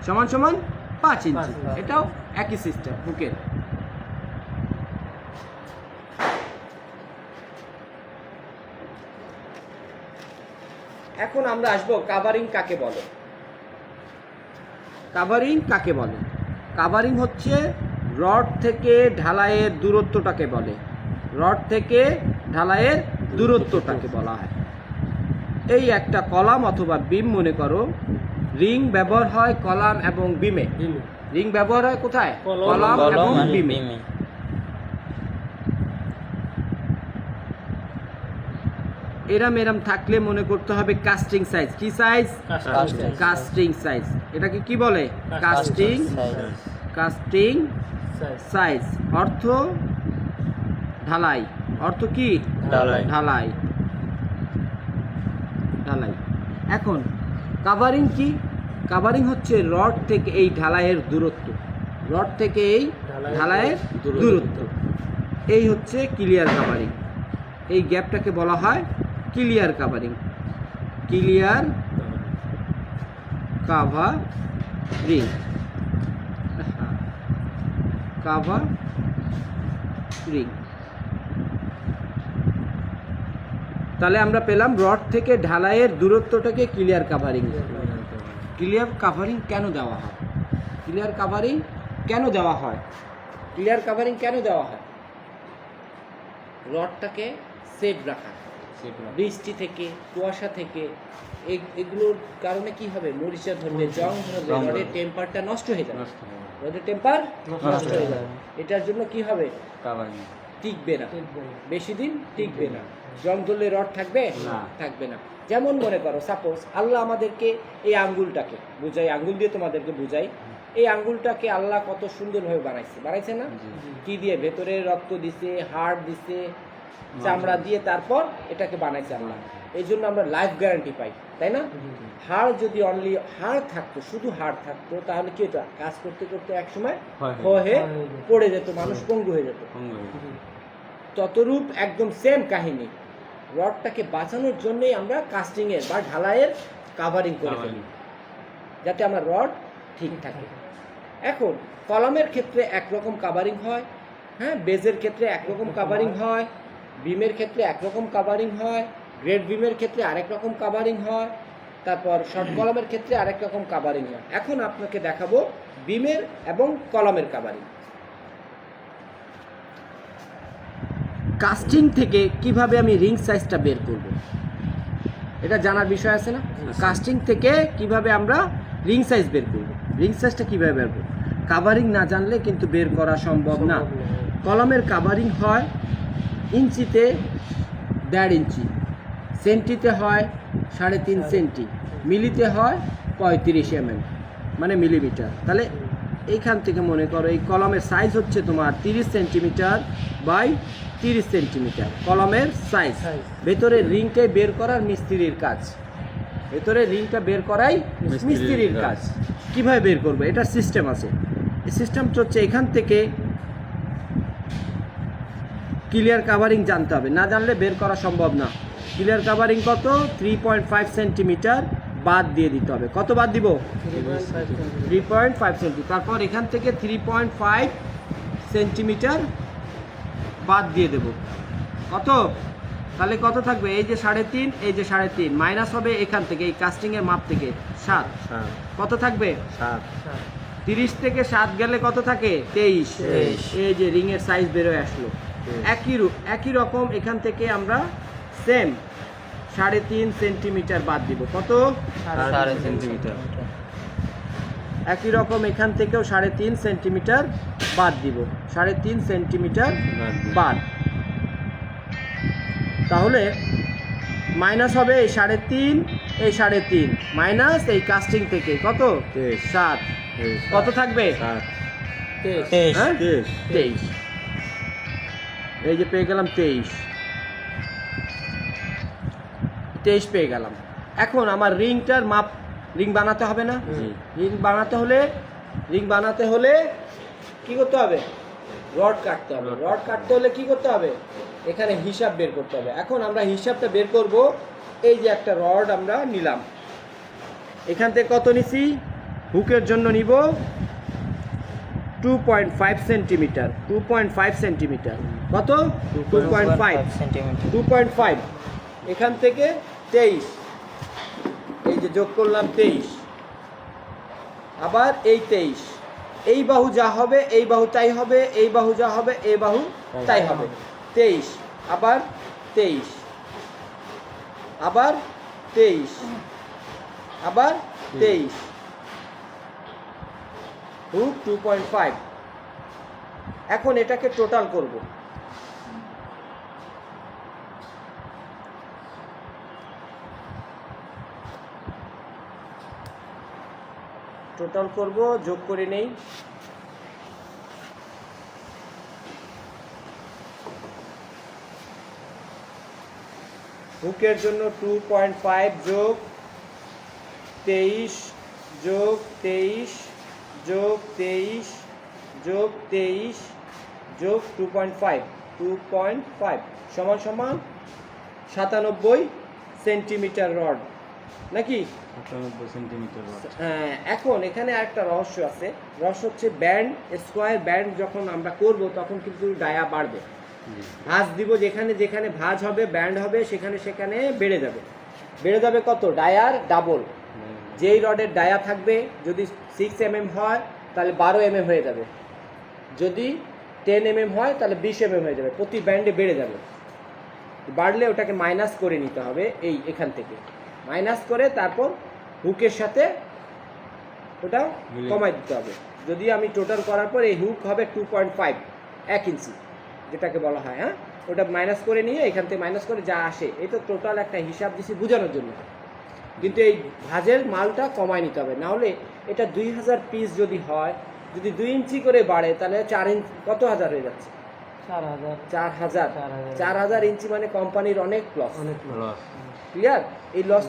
সমান সমান 5 ইঞ্চি। এটাও একই সিস্টেম বুকের। এখন আমরা আসবো কাভারিং কাকে বলে। কাভারিং কাকে বলে? কাভারিং হচ্ছে রড থেকে ঢালাইয়ের দূরত্বটাকে বলে। রড থেকে ঢালাইয়ের দূরত্বটাকে বলা হয়। এই একটা কলাম অথবা বিম মনে করো, রিং ব্যবহার হয় কলাম এবং বিমে। রিং ব্যবহার হয় কোথায়? কলাম এবং বিমে। এরম থাকলে মনে করতে হবে কাস্টিং সাইজ। কি সাইজ? Casting size. এটাকে কি বলে? Casting size. অর্থ ঢালাই। অর্থ কি? ঢালাই। এখন কাভারিং কি? কাভারিং হচ্ছে রড থেকে এই ঢালাইয়ের দূরত্ব। রড থেকে এই ঢালাইয়ের দূরত্ব। এই হচ্ছে ক্লিয়ার কাভারিং। এই গ্যাপটাকে বলা হয় clear covering. Clear covering. Covering. তাহলে আমরা পেলাম রড থেকে ঢালাইয়ের দূরত্বটাকে ক্লিয়ার কাভারিং। ক্লিয়ার কাভারিং কেন দেওয়া হয়? ক্লিয়ার কাভারিং কেন দেওয়া হয়? ক্লিয়ার কাভারিং কেন দেওয়া হয়? রডটাকে সেফ রাখা। বৃষ্টি থেকে, কুয়াশা থেকে, এগুলোর কারণে কি হবে? মরিচা ধরলে, জং ধরলে রডের টেম্পারটা নষ্ট হয়ে যাবে। রডের টেম্পার নষ্ট হয়ে যাবে। এটার জন্য কি হবে? টিকবে না, বেশি দিন টিকবে না। জং ধরলে রড থাকবে থাকবে না। যেমন মনে করো, সাপোজ আল্লাহ আমাদেরকে এই আঙ্গুলটাকে বুঝাই, আঙ্গুল দিয়ে তোমাদেরকে বুঝাই। এই আঙ্গুলটাকে আল্লাহ কত সুন্দরভাবে বানাইছে না? কি দিয়ে? ভেতরে রক্ত দিছে, হাড় দিছে, চামড়া দিয়ে তারপর এটাকে বানাইছে আল্লাহ। এই জন্য আমরা লাইফ গ্যারান্টি পাই, তাই না? হাড় যদি অনলি হাড় থাকতো, শুধু হাড় থাকতো, তাহলে কি হতো? কাজ করতে করতে একসময় হয়ে পড়ে যেত, মানুষ পঙ্গু হয়ে যেত। ততরূপ একদম সেম কাহিনী। রডটাকে বাঁচানোর জন্যই আমরা কাস্টিং এর বা ঢালাইয়ের কাভারিং করে ফেলি, যাতে আমার রড ঠিক থাকে। এখন কলামের ক্ষেত্রে একরকম কাভারিং হয়, হ্যাঁ, বেজের ক্ষেত্রে একরকম কাভারিং হয়, বিমের ক্ষেত্রে একরকম কাভারিং হয়, গ্রেড বিমের ক্ষেত্রে আরেক রকম কাভারিং হয়, তারপর শর্ট কলামের ক্ষেত্রে আরেক রকম কাভারিং হয়। এখন আপনাকে দেখাবো বিমের এবং কলামের কাভারিং। কাস্টিং থেকে কিভাবে আমি রিং সাইজটা বের করব, এটা জানার বিষয় আছে না? কাস্টিং থেকে কিভাবে আমরা রিং সাইজ বের করব, রিং সাইজটা কিভাবে বের করব? কাভারিং না জানলে কিন্তু বের করা সম্ভব না। কলামের কাভারিং হয় ইঞ্চিতে 1.5 ইঞ্চি, সেন্টিতে হয় 3.5 সেন্টি, মিলিতে হয় 35 mm, মানে মিলিমিটার। তাহলে এইখান থেকে মনে করো এই কলমের সাইজ হচ্ছে তোমার 30 সেন্টিমিটার বাই 30 সেন্টিমিটার কলমের সাইজ। ভেতরে রিংটাই বের করার মিস্ত্রির কাজ। ভেতরে রিংটা বের করাই মিস্ত্রির কাজ। কিভাবে বের করবে? এটা সিস্টেম আছে। এই সিস্টেমটা হচ্ছে এখান থেকে ক্লিয়ার কাভারিং জানতে হবে, না জানলে বের করা সম্ভব না। ক্লিয়ার কাভারিং কত? 3.5 সেন্টিমিটার বাদ দিয়ে দিতে হবে। কত বাদ দিব? 3.5 সেন্টি। তারপর এখান থেকে 3.5 সেন্টিমিটার বাদ দিয়ে দেব। কত? তাহলে কত থাকবে? এই যে 3.5, এই যে 3.5 মাইনাস হবে এখান থেকে, এই কাস্টিংয়ের মাপ থেকে 7। কত থাকবে? 7। 30 থেকে 7 গেলে কত থাকে? 23। এই যে রিংয়ের সাইজ বেরোয় আসলো। একই রকম এখান থেকে আমরা সেম 3.5 সেন্টিমিটার বাদ দিব। কত? 3.5 সেন্টিমিটার। একই রকম এখান থেকেও 3.5 সেন্টিমিটার বাদ দিব। 3.5 সেন্টিমিটার বাদ। তাহলে মাইনাস হবে এই 3.5, এই 3.5 মাইনাস এই কাস্টিং থেকে কত? 7। কত থাকবে? 23। এই যে পেয়ে গেলাম 23 পেয়ে গেলাম। এখন আমার রিংটার মাপ, রিং বানাতে হবে না? রিং বানাতে হলে কি করতে হবে? রড কাটতে হবে। রড কাটতে হলে কি করতে হবে? এখানে হিসাব বের করতে হবে। এখন আমরা হিসাবটা বের করব। এই যে একটা রড আমরা নিলাম, এখান থেকে কত নিছি? হুকের জন্য নিব 2.5 সেন্টিমিটার। 2.5 সেন্টিমিটার কত? 2.5 সেন্টিমিটার। 2.5 এখান থেকে 23, এই যে যোগ করলাম 23, আবার এই 23, এই বাহু যা হবে এই বাহু তাই হবে, এই বাহু যা হবে এই বাহু তাই হবে। 23 আবার 23 আবার 23 আবার 23, হুক 2.5। এখন এটাকে টোটাল করব। টোটাল করব, যোগ করে নেই। হুকের জন্য 2.5 যোগ 23 যোগ 23 যোগ 23 যোগ 23 যোগ 2.5 সমান সমান 97 সেন্টিমিটার রড, নাকি? 97 সেন্টিমিটার রড। এখন এখানে আরেকটা রহস্য আছে। রহস্য হচ্ছে ব্যান্ড, স্কোয়ার ব্যান্ড যখন আমরা করব তখন কিন্তু ডায়া বাড়বে। ভাঁজ দিব, যেখানে যেখানে ভাঁজ হবে ব্যান্ড হবে সেখানে সেখানে বেড়ে যাবে। বেড়ে যাবে কত? ডায়ার ডাবল। যেই রডের ডায়া থাকবে যদি 6 mm হয় তাহলে 12 mm হয়ে যাবে, যদি 10 mm হয় তাহলে 20 mm হয়ে যাবে, প্রতি ব্যান্ডে বেড়ে যাবে। বাড়লে ওটাকে মাইনাস করে নিতে হবে, এই এখান থেকে মাইনাস করে তারপর হুকের সাথে ওটা কমাই দিতে হবে। যদি আমি টোটাল করার পর এই হুক হবে 2.5 1 ইঞ্চি যেটাকে বলা হয়, হ্যাঁ, ওটা মাইনাস করে নিয়ে এখান থেকে মাইনাস করে যা আসে, এই তো টোটাল একটা হিসাব দিছি বোঝানোর জন্য। কিন্তু এই ভাঁজের মালটা কমায় নিতে হবে, না হলে এটা 2000 পিস যদি হয়, যদি 2 ইঞ্চি করে বাড়ে তাহলে 4 ইঞ্চি কত হাজার হয়ে যাচ্ছে? 4000 ইঞ্চি, মানে কোম্পানির অনেক লস। অনেক লস। ক্লিয়ার? এই লস